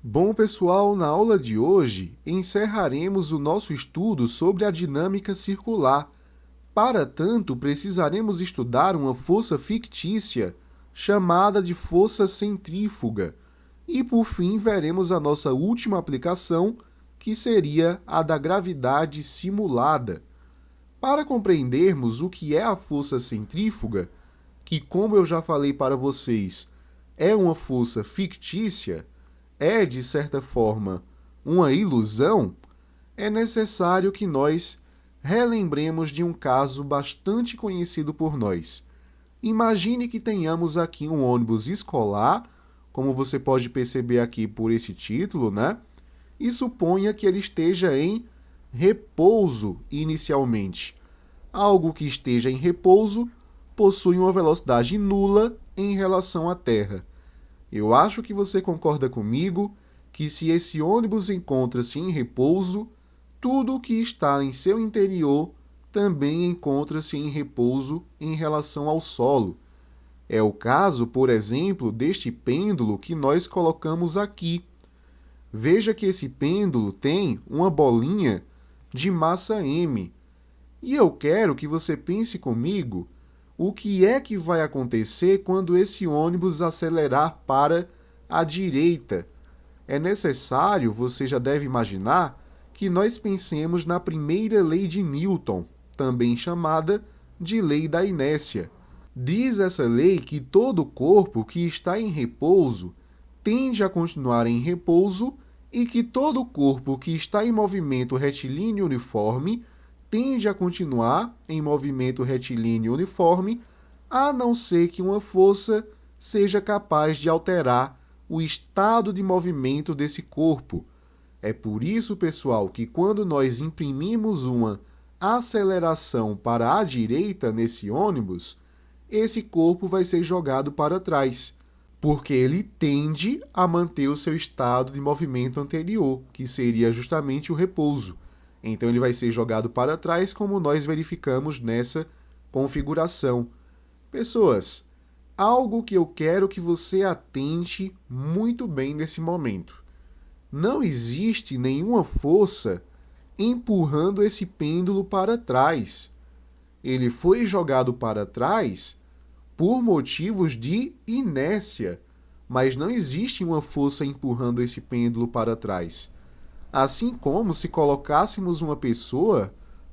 Bom, pessoal, na aula de hoje encerraremos o nosso estudo sobre a dinâmica circular. Para tanto, precisaremos estudar uma força fictícia chamada de força centrífuga. E, por fim, veremos a nossa última aplicação, que seria a da gravidade simulada. Para compreendermos o que é a força centrífuga, que, como eu já falei para vocês, é uma força fictícia, é, de certa forma, uma ilusão, é necessário que nós relembremos de um caso bastante conhecido por nós. Imagine que tenhamos aqui um ônibus escolar, como você pode perceber aqui por esse título, né? E suponha que ele esteja em repouso inicialmente. Algo que esteja em repouso possui uma velocidade nula em relação à Terra. Eu acho que você concorda comigo que se esse ônibus encontra-se em repouso, tudo o que está em seu interior também encontra-se em repouso em relação ao solo. É o caso, por exemplo, deste pêndulo que nós colocamos aqui. Veja que esse pêndulo tem uma bolinha de massa m. E eu quero que você pense comigo o que é que vai acontecer quando esse ônibus acelerar para a direita. É necessário, você já deve imaginar, que nós pensemos na primeira lei de Newton, também chamada de lei da inércia. Diz essa lei que todo corpo que está em repouso tende a continuar em repouso e que todo corpo que está em movimento retilíneo uniforme tende a continuar em movimento retilíneo uniforme, a não ser que uma força seja capaz de alterar o estado de movimento desse corpo. É por isso, pessoal, que quando nós imprimimos uma aceleração para a direita nesse ônibus, esse corpo vai ser jogado para trás, porque ele tende a manter o seu estado de movimento anterior, que seria justamente o repouso. Então ele vai ser jogado para trás, como nós verificamos nessa configuração. Pessoas, algo que eu quero que você atente muito bem nesse momento. Não existe nenhuma força empurrando esse pêndulo para trás. Ele foi jogado para trás por motivos de inércia, mas não existe uma força empurrando esse pêndulo para trás. Assim como se colocássemos uma pessoa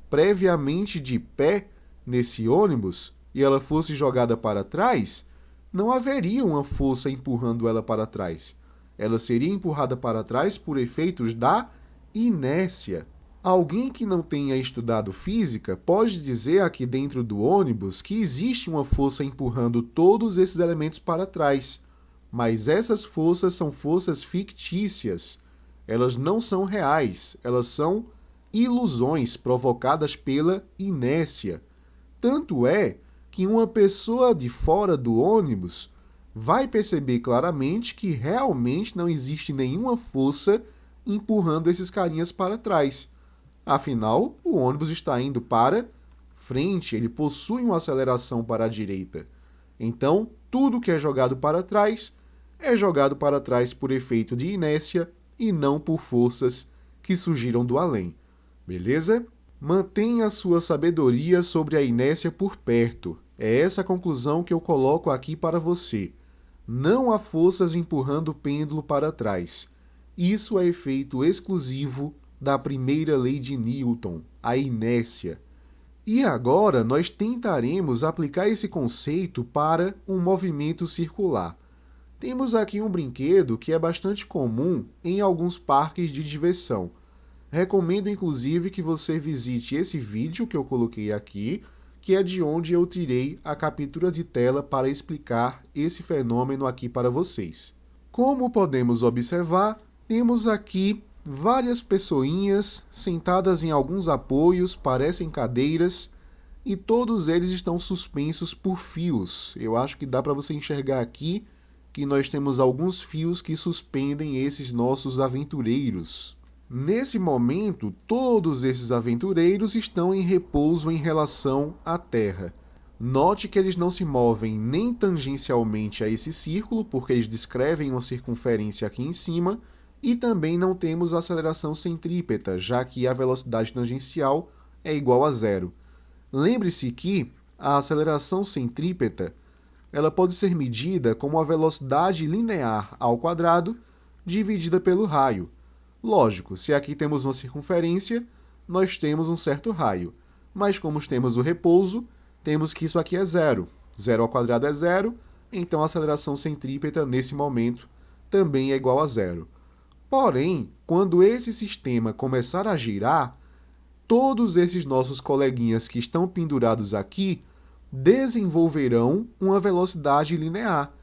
previamente de pé nesse ônibus e ela fosse jogada para trás, não haveria uma força empurrando ela para trás. Ela seria empurrada para trás por efeitos da inércia. Alguém que não tenha estudado física pode dizer aqui dentro do ônibus que existe uma força empurrando todos esses elementos para trás, mas essas forças são forças fictícias. Elas não são reais, elas são ilusões provocadas pela inércia. Tanto é que uma pessoa de fora do ônibus vai perceber claramente que realmente não existe nenhuma força empurrando esses carinhas para trás. Afinal, o ônibus está indo para frente, ele possui uma aceleração para a direita. Então, tudo que é jogado para trás é jogado para trás por efeito de inércia e não por forças que surgiram do além. Beleza? Mantenha a sua sabedoria sobre a inércia por perto. É essa a conclusão que eu coloco aqui para você. Não há forças empurrando o pêndulo para trás. Isso é efeito exclusivo da primeira lei de Newton, a inércia. E agora nós tentaremos aplicar esse conceito para um movimento circular. Temos aqui um brinquedo que é bastante comum em alguns parques de diversão. Recomendo, inclusive, que você visite esse vídeo que eu coloquei aqui, que é de onde eu tirei a captura de tela para explicar esse fenômeno aqui para vocês. Como podemos observar, temos aqui várias pessoinhas sentadas em alguns apoios, parecem cadeiras, e todos eles estão suspensos por fios. Eu acho que dá para você enxergar aqui que nós temos alguns fios que suspendem esses nossos aventureiros. Nesse momento, todos esses aventureiros estão em repouso em relação à Terra. Note que eles não se movem nem tangencialmente a esse círculo, porque eles descrevem uma circunferência aqui em cima, E também não temos aceleração centrípeta, já que a velocidade tangencial é igual a zero. Lembre-se que a aceleração centrípeta ela pode ser medida como a velocidade linear ao quadrado dividida pelo raio. Lógico, se aqui temos uma circunferência, nós temos um certo raio. Mas como temos o repouso, temos que isso aqui é zero. Zero ao quadrado é zero, então a aceleração centrípeta, nesse momento, também é igual a zero. Porém, quando esse sistema começar a girar, todos esses nossos coleguinhas que estão pendurados aqui desenvolverão uma velocidade linear.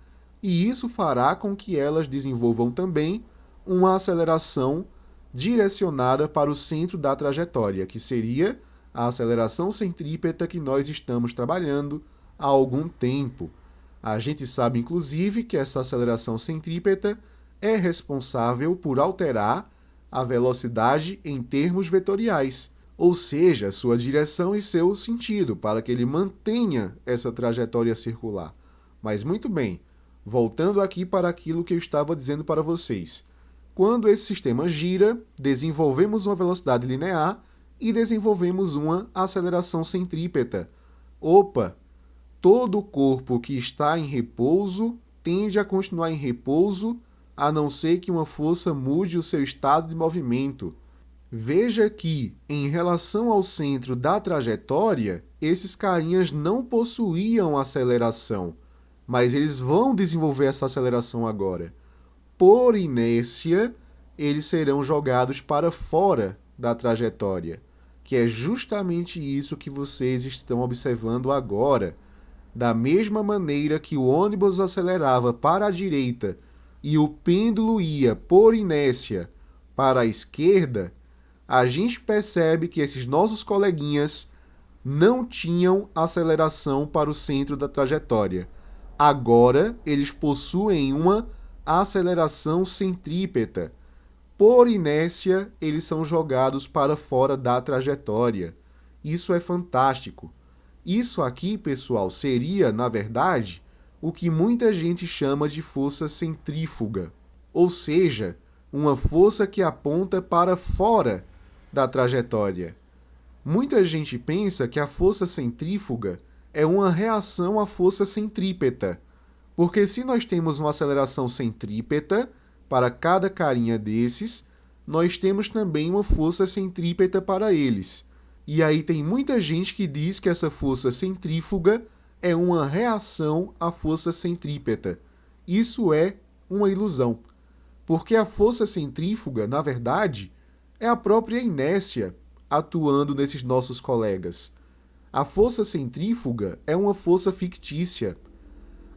E isso fará com que elas desenvolvam também uma aceleração direcionada para o centro da trajetória, que seria a aceleração centrípeta que nós estamos trabalhando há algum tempo. A gente sabe, inclusive, que essa aceleração centrípeta é responsável por alterar a velocidade em termos vetoriais, ou seja, sua direção e seu sentido, para que ele mantenha essa trajetória circular. Mas muito bem, voltando aqui para aquilo que eu estava dizendo para vocês. Quando esse sistema gira, desenvolvemos uma velocidade linear e desenvolvemos uma aceleração centrípeta. Opa! Todo corpo que está em repouso tende a continuar em repouso, a não ser que uma força mude o seu estado de movimento. Veja que, em relação ao centro da trajetória, esses carinhas não possuíam aceleração, mas eles vão desenvolver essa aceleração agora. Por inércia, eles serão jogados para fora da trajetória, que é justamente isso que vocês estão observando agora. Da mesma maneira que o ônibus acelerava para a direita e o pêndulo ia, por inércia, para a esquerda, a gente percebe que esses nossos coleguinhas não tinham aceleração para o centro da trajetória. Agora, eles possuem uma aceleração centrípeta. Por inércia, eles são jogados para fora da trajetória. Isso é fantástico. Isso aqui, pessoal, seria, na verdade, o que muita gente chama de força centrífuga, ou seja, uma força que aponta para fora da trajetória. Muita gente pensa que a força centrífuga é uma reação à força centrípeta, porque se nós temos uma aceleração centrípeta para cada carinha desses, nós temos também uma força centrípeta para eles. E aí tem muita gente que diz que essa força centrífuga é uma reação à força centrípeta. Isso é uma ilusão, porque a força centrífuga, na verdade, é a própria inércia atuando nesses nossos colegas. A força centrífuga é uma força fictícia.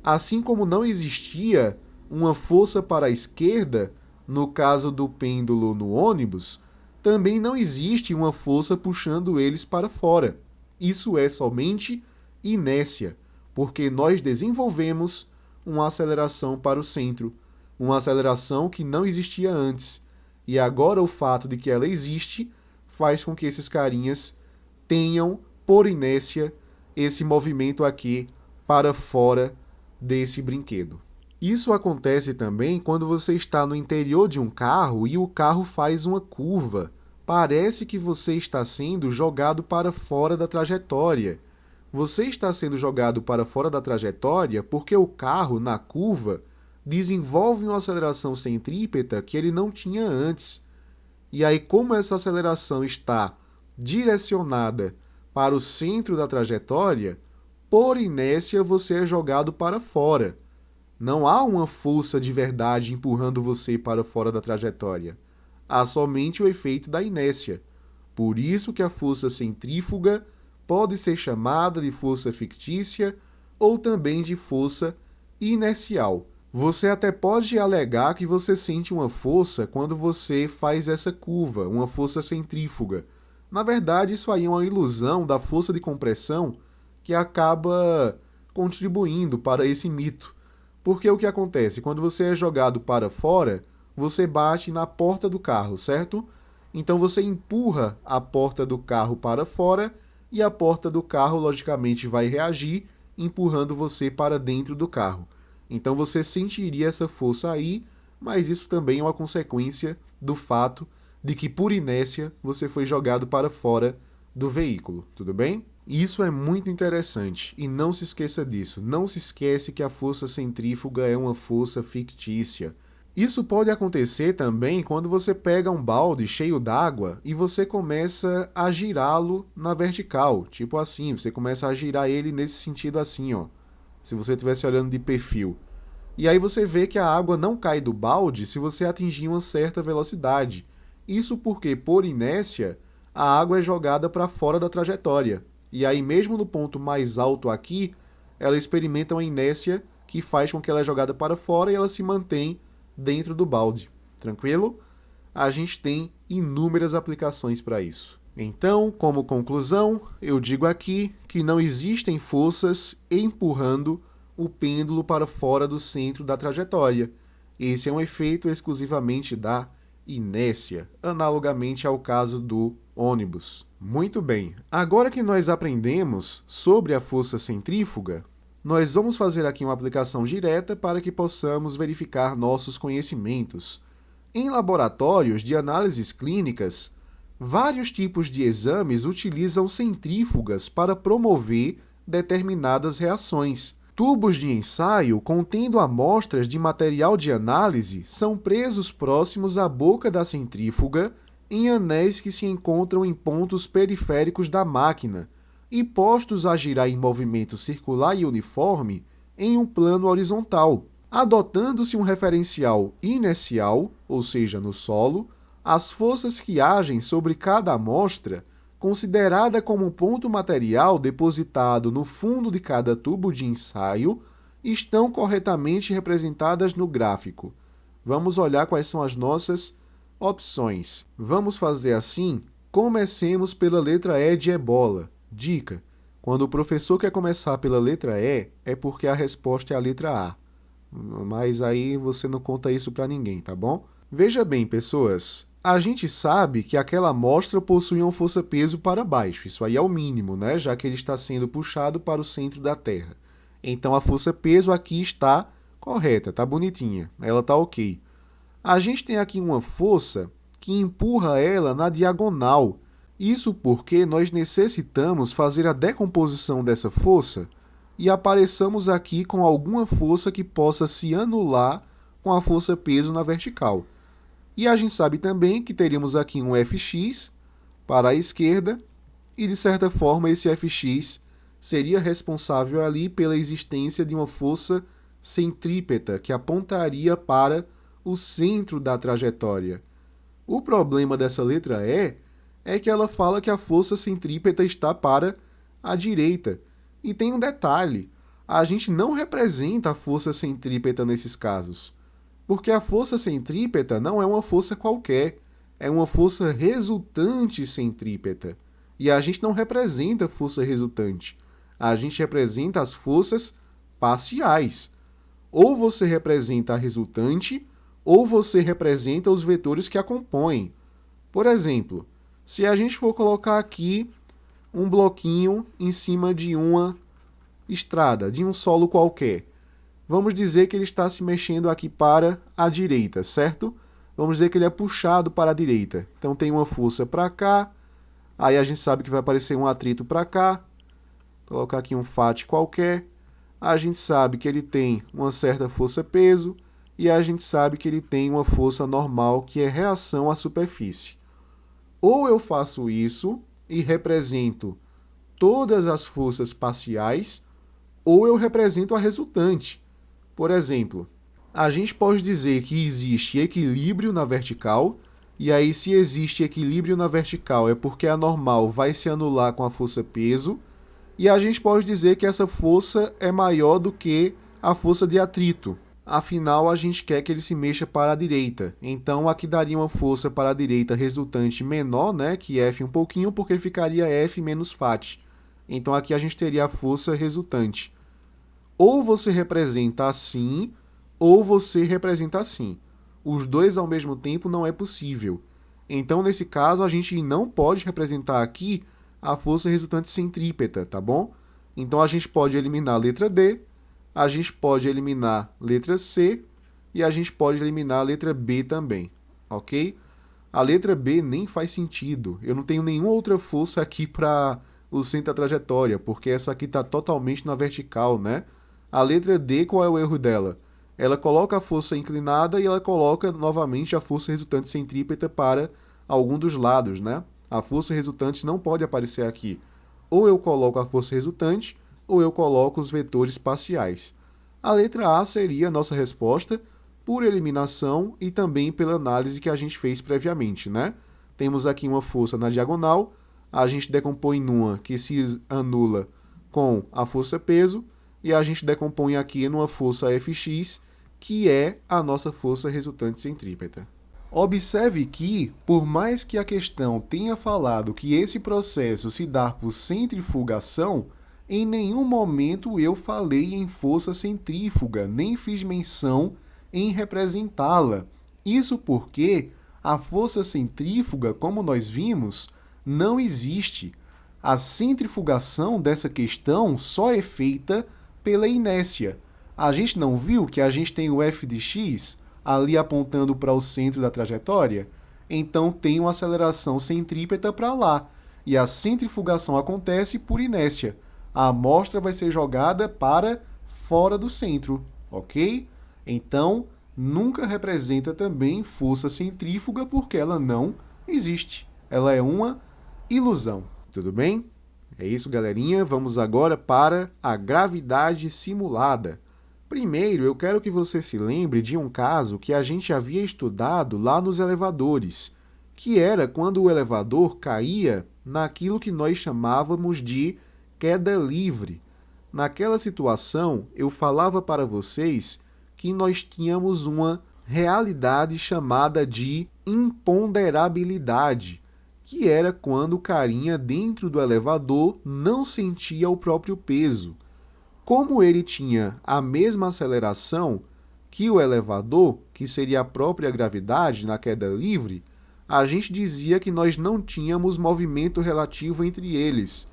Assim como não existia uma força para a esquerda, no caso do pêndulo no ônibus, também não existe uma força puxando eles para fora. Isso é somente inércia, porque nós desenvolvemos uma aceleração para o centro, uma aceleração que não existia antes. E agora o fato de que ela existe faz com que esses carinhas tenham, por inércia, esse movimento aqui para fora desse brinquedo. Isso acontece também quando você está no interior de um carro e o carro faz uma curva. Parece que você está sendo jogado para fora da trajetória. Você está sendo jogado para fora da trajetória porque o carro, na curva, desenvolve uma aceleração centrípeta que ele não tinha antes. E aí, como essa aceleração está direcionada para o centro da trajetória, por inércia você é jogado para fora. Não há uma força de verdade empurrando você para fora da trajetória. Há somente o efeito da inércia. Por isso que a força centrífuga pode ser chamada de força fictícia ou também de força inercial. Você até pode alegar que você sente uma força quando você faz essa curva, uma força centrífuga. Na verdade, isso aí é uma ilusão da força de compressão que acaba contribuindo para esse mito. Porque o que acontece? Quando você é jogado para fora, você bate na porta do carro, certo? Então você empurra a porta do carro para fora e a porta do carro, logicamente, vai reagir, empurrando você para dentro do carro. Então você sentiria essa força aí, mas isso também é uma consequência do fato de que, por inércia, você foi jogado para fora do veículo, tudo bem? Isso é muito interessante e não se esqueça disso. Não se esquece que a força centrífuga é uma força fictícia. Isso pode acontecer também quando você pega um balde cheio d'água e você começa a girá-lo na vertical, tipo assim, você começa a girar ele nesse sentido assim, ó. Se você estivesse olhando de perfil. E aí você vê que a água não cai do balde se você atingir uma certa velocidade. Isso porque, por inércia, a água é jogada para fora da trajetória. E aí, mesmo no ponto mais alto aqui, ela experimenta uma inércia que faz com que ela é jogada para fora e ela se mantém dentro do balde. Tranquilo? A gente tem inúmeras aplicações para isso. Então, como conclusão, eu digo aqui que não existem forças empurrando o pêndulo para fora do centro da trajetória. Esse é um efeito exclusivamente da inércia, analogamente ao caso do ônibus. Muito bem, agora que nós aprendemos sobre a força centrífuga, nós vamos fazer aqui uma aplicação direta para que possamos verificar nossos conhecimentos. Em laboratórios de análises clínicas, vários tipos de exames utilizam centrífugas para promover determinadas reações. Tubos de ensaio contendo amostras de material de análise são presos próximos à boca da centrífuga em anéis que se encontram em pontos periféricos da máquina e postos a girar em movimento circular e uniforme em um plano horizontal. Adotando-se um referencial inercial, ou seja, no solo, as forças que agem sobre cada amostra, considerada como um ponto material depositado no fundo de cada tubo de ensaio, estão corretamente representadas no gráfico. Vamos olhar quais são as nossas opções. Vamos fazer assim? Comecemos pela letra E de ebola. Dica: quando o professor quer começar pela letra E, é porque a resposta é a letra A. Mas aí você não conta isso para ninguém, tá bom? Veja bem, pessoas, a gente sabe que aquela amostra possui uma força-peso para baixo. Isso aí é o mínimo, né? Já que ele está sendo puxado para o centro da Terra. Então a força-peso aqui está correta, tá bonitinha. Ela tá ok. A gente tem aqui uma força que empurra ela na diagonal. Isso porque nós necessitamos fazer a decomposição dessa força e apareçamos aqui com alguma força que possa se anular com a força-peso na vertical. E a gente sabe também que teríamos aqui um Fx para a esquerda e, de certa forma, esse Fx seria responsável ali pela existência de uma força centrípeta que apontaria para o centro da trajetória. O problema dessa letra E é que ela fala que a força centrípeta está para a direita. E tem um detalhe, a gente não representa a força centrípeta nesses casos, porque a força centrípeta não é uma força qualquer, é uma força resultante centrípeta. E a gente não representa a força resultante, a gente representa as forças parciais. Ou você representa a resultante, ou você representa os vetores que a compõem. Por exemplo, se a gente for colocar aqui um bloquinho em cima de uma estrada, de um solo qualquer, vamos dizer que ele está se mexendo aqui para a direita, certo? Vamos dizer que ele é puxado para a direita. Então tem uma força para cá, aí a gente sabe que vai aparecer um atrito para cá, vou colocar aqui um FAT qualquer, a gente sabe que ele tem uma certa força-peso e a gente sabe que ele tem uma força normal, que é reação à superfície. Ou eu faço isso e represento todas as forças parciais, ou eu represento a resultante. Por exemplo, a gente pode dizer que existe equilíbrio na vertical, e aí se existe equilíbrio na vertical é porque a normal vai se anular com a força-peso, e a gente pode dizer que essa força é maior do que a força de atrito. Afinal, a gente quer que ele se mexa para a direita. Então, aqui daria uma força para a direita resultante menor, né, que F um pouquinho, porque ficaria F menos FAT. Então, aqui a gente teria a força resultante. Ou você representa assim, ou você representa assim. Os dois ao mesmo tempo não é possível. Então, nesse caso, a gente não pode representar aqui a força resultante centrípeta, tá bom? Então, a gente pode eliminar a letra D, a gente pode eliminar a letra C e a gente pode eliminar a letra B também, ok? A letra B nem faz sentido. Eu não tenho nenhuma outra força aqui para o centro da trajetória, porque essa aqui está totalmente na vertical, né? A letra D, qual é o erro dela? Ela coloca a força inclinada e ela coloca novamente a força resultante centrípeta para algum dos lados, né? A força resultante não pode aparecer aqui. Ou eu coloco a força resultante, ou eu coloco os vetores parciais. A letra A seria a nossa resposta, por eliminação e também pela análise que a gente fez previamente, né? Temos aqui uma força na diagonal, a gente decompõe numa que se anula com a força peso, e a gente decompõe aqui numa força Fx, que é a nossa força resultante centrípeta. Observe que, por mais que a questão tenha falado que esse processo se dá por centrifugação, em nenhum momento eu falei em força centrífuga, nem fiz menção em representá-la. Isso porque a força centrífuga, como nós vimos, não existe. A centrifugação dessa questão só é feita pela inércia. A gente não viu que a gente tem o f de x ali apontando para o centro da trajetória? Então tem uma aceleração centrípeta para lá. E a centrifugação acontece por inércia. A amostra vai ser jogada para fora do centro, ok? Então, nunca representa também força centrífuga porque ela não existe. Ela é uma ilusão. Tudo bem? É isso, galerinha. Vamos agora para a gravidade simulada. Primeiro, eu quero que você se lembre de um caso que a gente havia estudado lá nos elevadores, que era quando o elevador caía naquilo que nós chamávamos de queda livre. Naquela situação, eu falava para vocês que nós tínhamos uma realidade chamada de imponderabilidade, que era quando o carinha dentro do elevador não sentia o próprio peso. Como ele tinha a mesma aceleração que o elevador, que seria a própria gravidade na queda livre, a gente dizia que nós não tínhamos movimento relativo entre eles.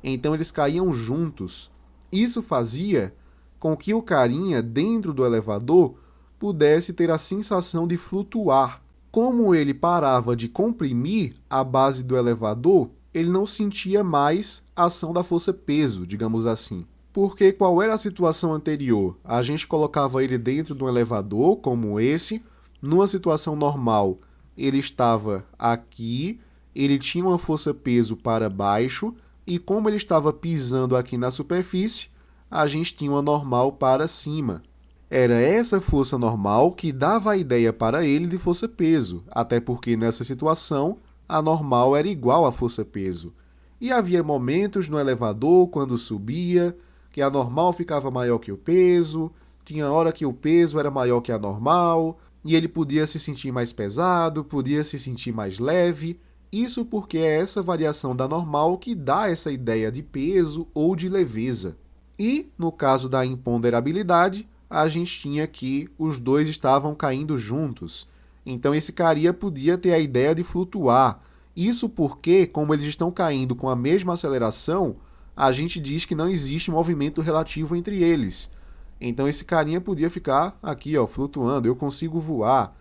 Então eles caíam juntos. Isso fazia com que o carinha dentro do elevador pudesse ter a sensação de flutuar. Como ele parava de comprimir a base do elevador, ele não sentia mais a ação da força peso, digamos assim. Porque qual era a situação anterior? A gente colocava ele dentro de um elevador, como esse. Numa situação normal, ele estava aqui, ele tinha uma força peso para baixo, e como ele estava pisando aqui na superfície, a gente tinha uma normal para cima. Era essa força normal que dava a ideia para ele de força-peso, até porque nessa situação a normal era igual à força-peso. E havia momentos no elevador, quando subia, que a normal ficava maior que o peso, tinha hora que o peso era maior que a normal, e ele podia se sentir mais pesado, podia se sentir mais leve. Isso porque é essa variação da normal que dá essa ideia de peso ou de leveza. E, no caso da imponderabilidade, a gente tinha que os dois estavam caindo juntos. Então esse carinha podia ter a ideia de flutuar. Isso porque, como eles estão caindo com a mesma aceleração, a gente diz que não existe movimento relativo entre eles. Então esse carinha podia ficar aqui, ó, flutuando. Eu consigo voar.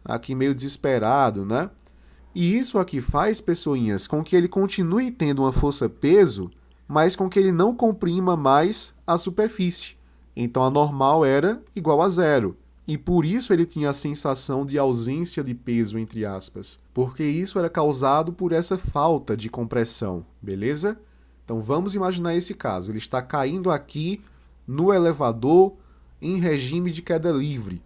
Aqui meio desesperado, né? E isso aqui faz, pessoinhas, com que ele continue tendo uma força-peso, mas com que ele não comprima mais a superfície. Então a normal era igual a zero. E por isso ele tinha a sensação de ausência de peso, entre aspas. Porque isso era causado por essa falta de compressão, beleza? Então vamos imaginar esse caso. Ele está caindo aqui no elevador em regime de queda livre.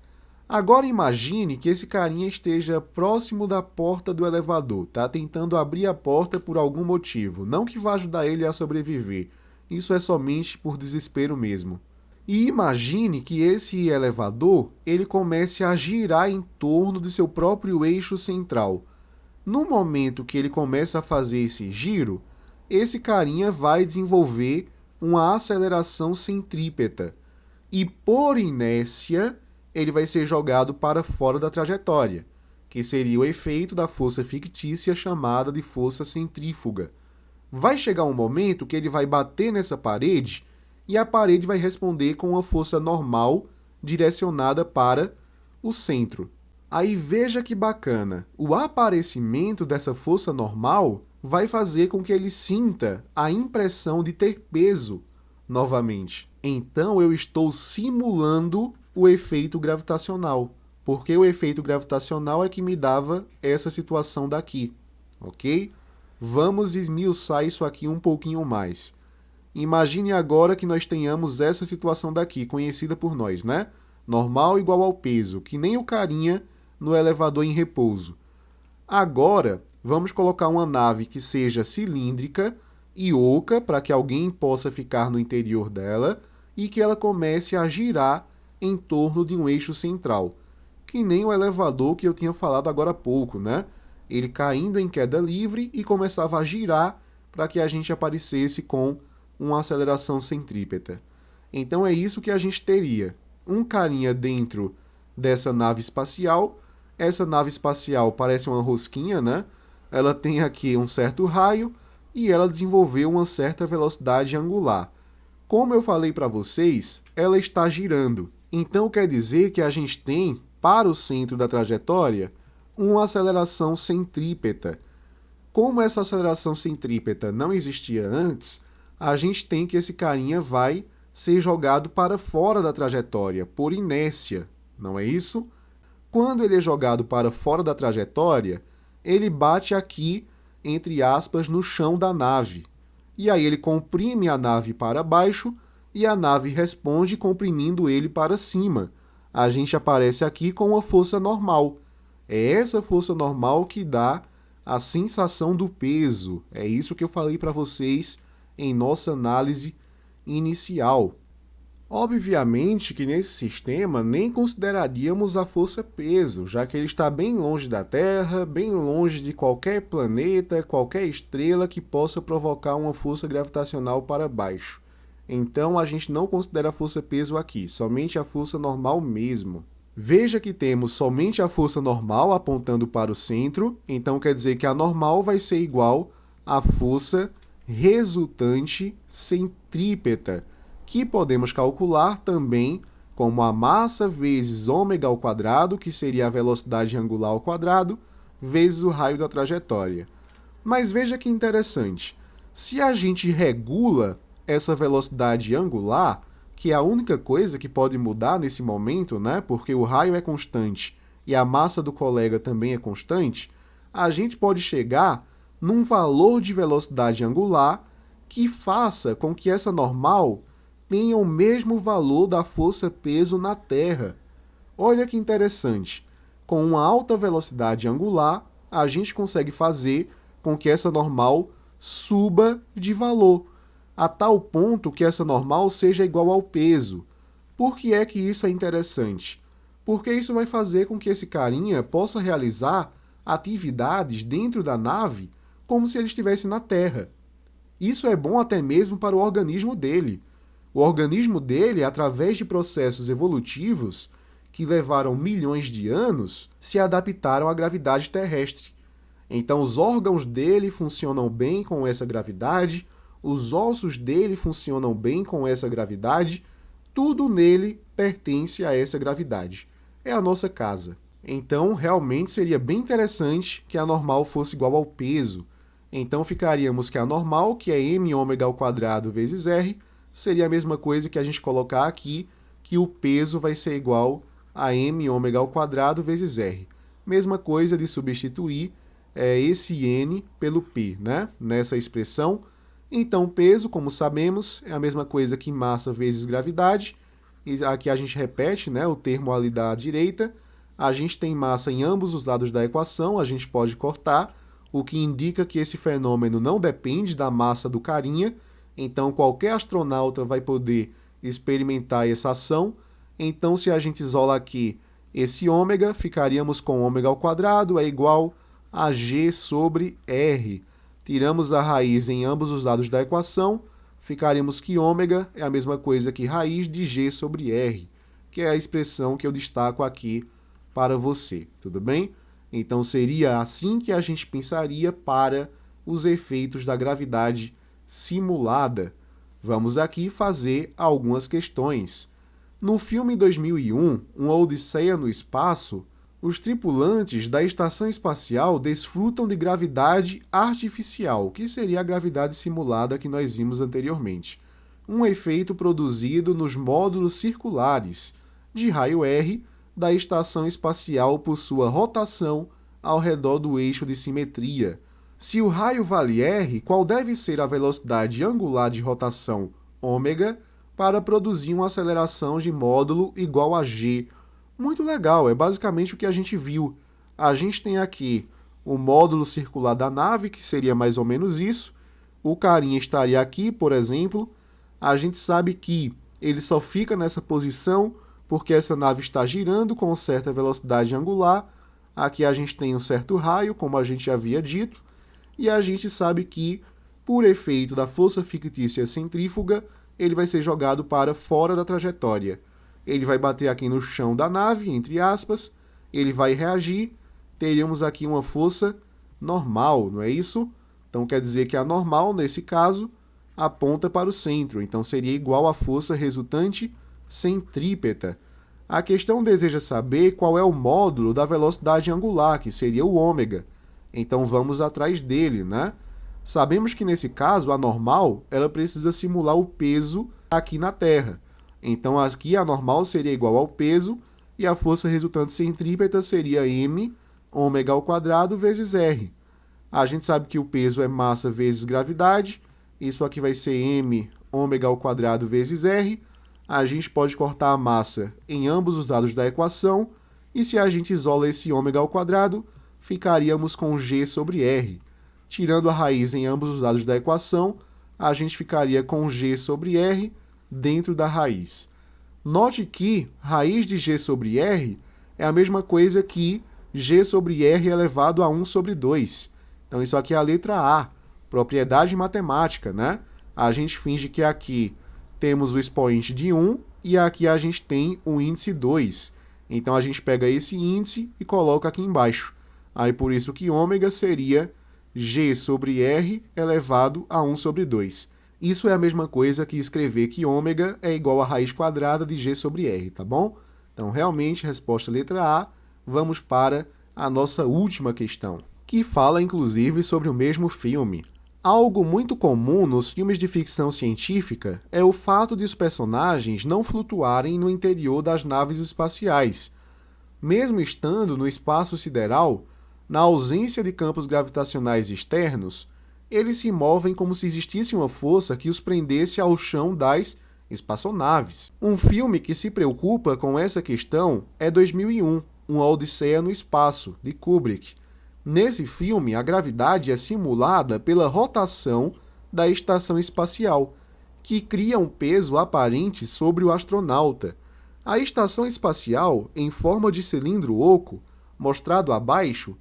Agora imagine que esse carinha esteja próximo da porta do elevador, tá? Tentando abrir a porta por algum motivo. Não que vá ajudar ele a sobreviver. Isso é somente por desespero mesmo. E imagine que esse elevador ele comece a girar em torno de seu próprio eixo central. No momento que ele começa a fazer esse giro, esse carinha vai desenvolver uma aceleração centrípeta. E por inércia, ele vai ser jogado para fora da trajetória, que seria o efeito da força fictícia chamada de força centrífuga. Vai chegar um momento que ele vai bater nessa parede e a parede vai responder com uma força normal direcionada para o centro. Aí veja que bacana, o aparecimento dessa força normal vai fazer com que ele sinta a impressão de ter peso novamente. Então eu estou simulando o efeito gravitacional, porque o efeito gravitacional é que me dava essa situação daqui, ok? Vamos esmiuçar isso aqui um pouquinho mais. Imagine agora que nós tenhamos essa situação daqui, conhecida por nós, né? Normal igual ao peso, que nem o carinha no elevador em repouso. Agora, vamos colocar uma nave que seja cilíndrica e oca, para que alguém possa ficar no interior dela, e que ela comece a girar em torno de um eixo central. Que nem o elevador que eu tinha falado agora há pouco, né? Ele caindo em queda livre e começava a girar para que a gente aparecesse com uma aceleração centrípeta. Então é isso que a gente teria. Um carinha dentro dessa nave espacial. Essa nave espacial parece uma rosquinha, né? Ela tem aqui um certo raio e ela desenvolveu uma certa velocidade angular. Como eu falei para vocês, ela está girando. Então quer dizer que a gente tem, para o centro da trajetória, uma aceleração centrípeta. Como essa aceleração centrípeta não existia antes, a gente tem que esse carinha vai ser jogado para fora da trajetória, por inércia, não é isso? Quando ele é jogado para fora da trajetória, ele bate aqui, entre aspas, no chão da nave. E aí ele comprime a nave para baixo e a nave responde comprimindo ele para cima. A gente aparece aqui com uma força normal. É essa força normal que dá a sensação do peso. É isso que eu falei para vocês em nossa análise inicial. Obviamente que nesse sistema nem consideraríamos a força peso, já que ele está bem longe da Terra, bem longe de qualquer planeta, qualquer estrela que possa provocar uma força gravitacional para baixo. Então a gente não considera a força peso aqui, somente a força normal mesmo. Veja que temos somente a força normal apontando para o centro, então quer dizer que a normal vai ser igual à força resultante centrípeta, que podemos calcular também como a massa vezes ômega ao quadrado, que seria a velocidade angular ao quadrado, vezes o raio da trajetória. Mas veja que interessante, se a gente regula essa velocidade angular, que é a única coisa que pode mudar nesse momento, né? Porque o raio é constante e a massa do colega também é constante, a gente pode chegar num valor de velocidade angular que faça com que essa normal tenha o mesmo valor da força-peso na Terra. Olha que interessante. Com uma alta velocidade angular, a gente consegue fazer com que essa normal suba de valor, a tal ponto que essa normal seja igual ao peso. Por que é que isso é interessante? Porque isso vai fazer com que esse carinha possa realizar atividades dentro da nave como se ele estivesse na Terra. Isso é bom até mesmo para o organismo dele. O organismo dele, através de processos evolutivos que levaram milhões de anos, se adaptaram à gravidade terrestre. Então, os órgãos dele funcionam bem com essa gravidade, os ossos dele funcionam bem com essa gravidade, tudo nele pertence a essa gravidade. É a nossa casa. Então, realmente seria bem interessante que a normal fosse igual ao peso. Então, ficaríamos que a normal, que é m ômega ao quadrado vezes r, seria a mesma coisa que a gente colocar aqui, que o peso vai ser igual a m ômega ao quadrado vezes r. Mesma coisa de substituir esse n pelo p, né? Nessa expressão. Então, peso, como sabemos, é a mesma coisa que massa vezes gravidade. E aqui a gente repete, né, o termo ali da direita. A gente tem massa em ambos os lados da equação, a gente pode cortar, o que indica que esse fenômeno não depende da massa do carinha. Então, qualquer astronauta vai poder experimentar essa ação. Então, se a gente isola aqui esse ômega, ficaríamos com ômega ao quadrado é igual a g sobre r. Tiramos a raiz em ambos os lados da equação, ficaríamos que ômega é a mesma coisa que raiz de g sobre r, que é a expressão que eu destaco aqui para você, tudo bem? Então, seria assim que a gente pensaria para os efeitos da gravidade simulada. Vamos aqui fazer algumas questões. No filme 2001, Uma Odisseia no Espaço, os tripulantes da estação espacial desfrutam de gravidade artificial, que seria a gravidade simulada que nós vimos anteriormente. Um efeito produzido nos módulos circulares de raio R da estação espacial por sua rotação ao redor do eixo de simetria. Se o raio vale R, qual deve ser a velocidade angular de rotação ômega para produzir uma aceleração de módulo igual a g? Muito legal, é basicamente o que a gente viu. A gente tem aqui o módulo circular da nave, que seria mais ou menos isso. O carinha estaria aqui, por exemplo. A gente sabe que ele só fica nessa posição porque essa nave está girando com certa velocidade angular. Aqui a gente tem um certo raio, como a gente havia dito. E a gente sabe que, por efeito da força fictícia centrífuga, ele vai ser jogado para fora da trajetória. Ele vai bater aqui no chão da nave, entre aspas, ele vai reagir, teríamos aqui uma força normal, não é isso? Então quer dizer que a normal, nesse caso, aponta para o centro, então seria igual à força resultante centrípeta. A questão deseja saber qual é o módulo da velocidade angular, que seria o ômega. Então vamos atrás dele, né? Sabemos que nesse caso, a normal, ela precisa simular o peso aqui na Terra. Então aqui a normal seria igual ao peso e a força resultante centrípeta seria m ômega ao quadrado vezes r. A gente sabe que o peso é massa vezes gravidade, isso aqui vai ser m ômega ao quadrado vezes r. A gente pode cortar a massa em ambos os lados da equação e se a gente isola esse ômega ao quadrado, ficaríamos com g sobre r. Tirando a raiz em ambos os lados da equação, a gente ficaria com g sobre r dentro da raiz. Note que raiz de g sobre r é a mesma coisa que g sobre r elevado a 1 sobre 2. Então isso aqui é a letra A, propriedade matemática, né? A gente finge que aqui temos o expoente de 1 e aqui a gente tem o índice 2. Então a gente pega esse índice e coloca aqui embaixo. Aí por isso que ômega seria g sobre r elevado a 1 sobre 2. Isso é a mesma coisa que escrever que ômega é igual a raiz quadrada de g sobre r, tá bom? Então, realmente, resposta letra A. Vamos para a nossa última questão, que fala, inclusive, sobre o mesmo filme. Algo muito comum nos filmes de ficção científica é o fato de os personagens não flutuarem no interior das naves espaciais. Mesmo estando no espaço sideral, na ausência de campos gravitacionais externos, eles se movem como se existisse uma força que os prendesse ao chão das espaçonaves. Um filme que se preocupa com essa questão é 2001, Uma Odisseia no Espaço, de Kubrick. Nesse filme, a gravidade é simulada pela rotação da estação espacial, que cria um peso aparente sobre o astronauta. A estação espacial, em forma de cilindro oco, mostrado abaixo,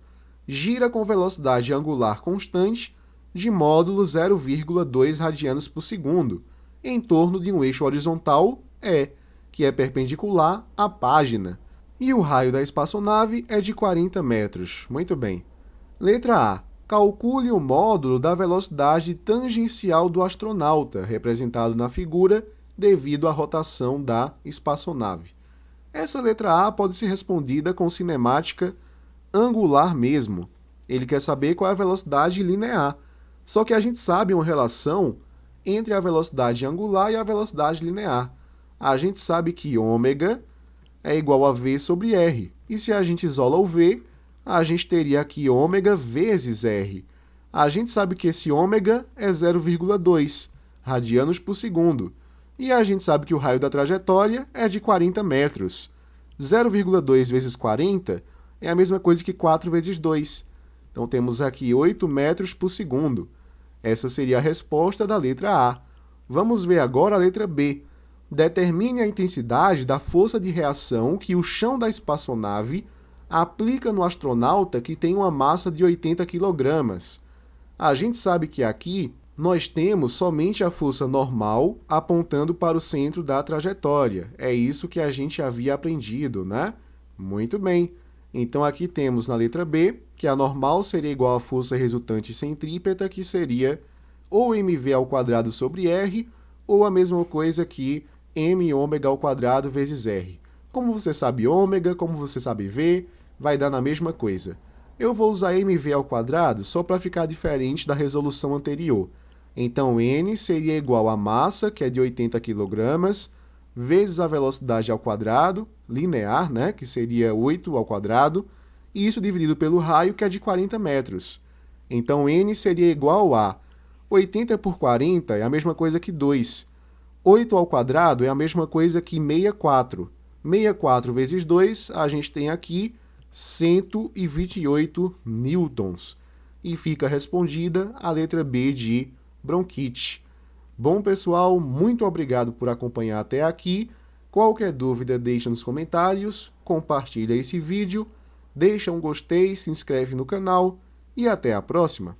gira com velocidade angular constante de módulo 0,2 radianos por segundo, em torno de um eixo horizontal E, que é perpendicular à página. E o raio da espaçonave é de 40 metros. Muito bem. Letra A. Calcule o módulo da velocidade tangencial do astronauta, representado na figura, devido à rotação da espaçonave. Essa letra A pode ser respondida com cinemática angular mesmo. Ele quer saber qual é a velocidade linear. Só que a gente sabe uma relação entre a velocidade angular e a velocidade linear. A gente sabe que ômega é igual a v sobre r. E se a gente isola o v, a gente teria aqui ômega vezes r. A gente sabe que esse ômega é 0,2 radianos por segundo. E a gente sabe que o raio da trajetória é de 40 metros. 0,2 vezes 40 é a mesma coisa que 4 vezes 2. Então temos aqui 8 metros por segundo. Essa seria a resposta da letra A. Vamos ver agora a letra B. Determine a intensidade da força de reação que o chão da espaçonave aplica no astronauta que tem uma massa de 80 kg. A gente sabe que aqui nós temos somente a força normal apontando para o centro da trajetória. É isso que a gente havia aprendido, né? Muito bem. Então aqui temos na letra B que a normal seria igual à força resultante centrípeta, que seria ou mv ao quadrado sobre r, ou a mesma coisa que m ômega ao quadrado vezes r. Como você sabe ômega, como você sabe v, vai dar na mesma coisa. Eu vou usar mv ao quadrado só para ficar diferente da resolução anterior. Então, n seria igual à massa, que é de 80 kg, vezes a velocidade ao quadrado, linear, né, que seria 8 ao quadrado, e isso dividido pelo raio, que é de 40 metros. Então, n seria igual a 80 por 40 é a mesma coisa que 2. 8 ao quadrado é a mesma coisa que 64. 64 vezes 2, a gente tem aqui 128 newtons. E fica respondida a letra B de bronquite. Bom, pessoal, muito obrigado por acompanhar até aqui. Qualquer dúvida, deixa nos comentários, compartilha esse vídeo, deixa um gostei, se inscreve no canal e até a próxima!